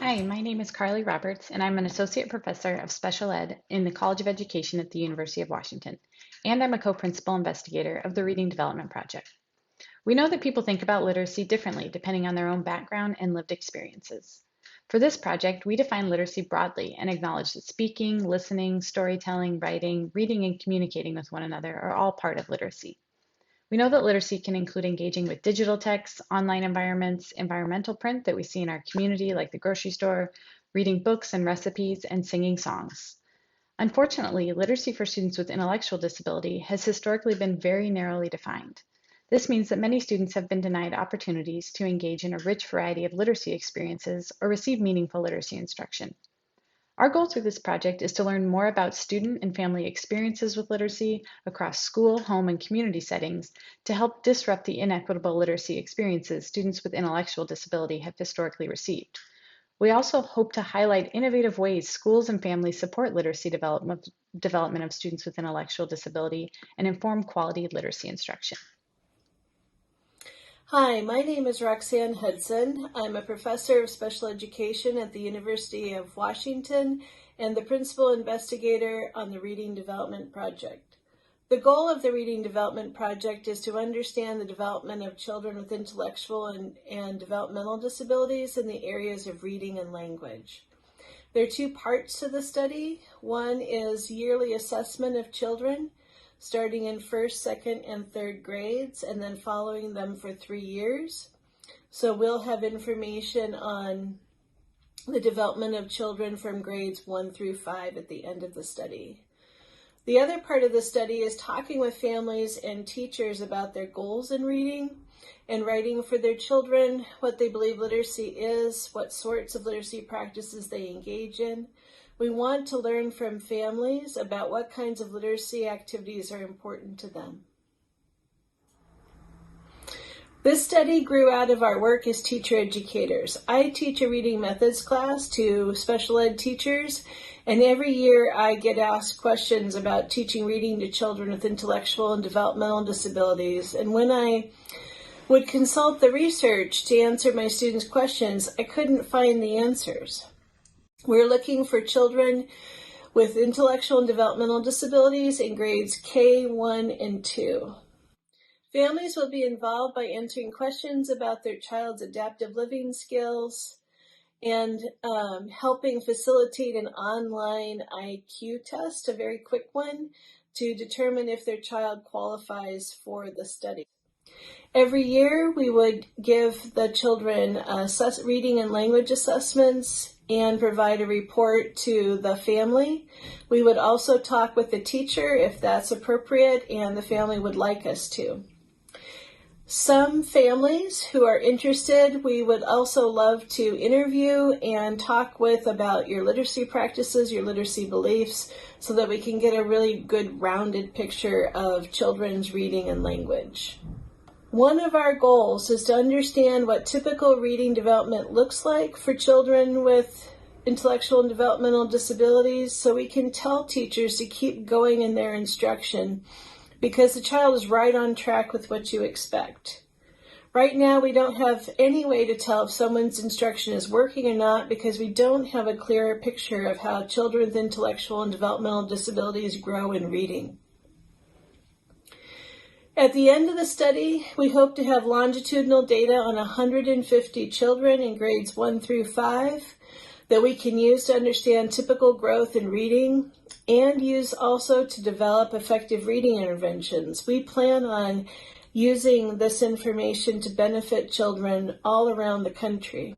Hi, my name is Carly Roberts, and I'm an Associate Professor of Special Ed in the College of Education at the University of Washington, and I'm a co-principal investigator of the Reading Development Project. We know that people think about literacy differently depending on their own background and lived experiences. For this project, we define literacy broadly and acknowledge that speaking, listening, storytelling, writing, reading, and communicating with one another are all part of literacy. We know that literacy can include engaging with digital texts, online environments, environmental print that we see in our community, like the grocery store, reading books and recipes, and singing songs. Unfortunately, literacy for students with intellectual disability has historically been very narrowly defined. This means that many students have been denied opportunities to engage in a rich variety of literacy experiences or receive meaningful literacy instruction. Our goal through this project is to learn more about student and family experiences with literacy across school, home, and community settings to help disrupt the inequitable literacy experiences students with intellectual disability have historically received. We also hope to highlight innovative ways schools and families support literacy development of students with intellectual disability and inform quality literacy instruction. Hi, my name is Roxanne Hudson. I'm a professor of special education at the University of Washington and the principal investigator on the Reading Development Project. The goal of the Reading Development Project is to understand the development of children with intellectual and developmental disabilities in the areas of reading and language. There are two parts to the study. One is yearly assessment of children, starting in first, second, and third grades, and then following them for 3 years. So we'll have information on the development of children from grades 1 through 5 at the end of the study. The other part of the study is talking with families and teachers about their goals in reading and writing for their children, what they believe literacy is, what sorts of literacy practices they engage in. We want to learn from families about what kinds of literacy activities are important to them. This study grew out of our work as teacher educators. I teach a reading methods class to special ed teachers, and every year I get asked questions about teaching reading to children with intellectual and developmental disabilities. And when I would consult the research to answer my students' questions, I couldn't find the answers. We're looking for children with intellectual and developmental disabilities in grades K, 1, and 2. Families will be involved by answering questions about their child's adaptive living skills and helping facilitate an online IQ test, a very quick one, to determine if their child qualifies for the study. Every year, we would give the children reading and language assessments and provide a report to the family. We would also talk with the teacher if that's appropriate and the family would like us to. Some families who are interested, we would also love to interview and talk with about your literacy practices, your literacy beliefs, so that we can get a really good rounded picture of children's reading and language. One of our goals is to understand what typical reading development looks like for children with intellectual and developmental disabilities, so we can tell teachers to keep going in their instruction because the child is right on track with what you expect. Right now, we don't have any way to tell if someone's instruction is working or not because we don't have a clearer picture of how children with intellectual and developmental disabilities grow in reading. At the end of the study, we hope to have longitudinal data on 150 children in grades 1 through 5 that we can use to understand typical growth in reading and use also to develop effective reading interventions. We plan on using this information to benefit children all around the country.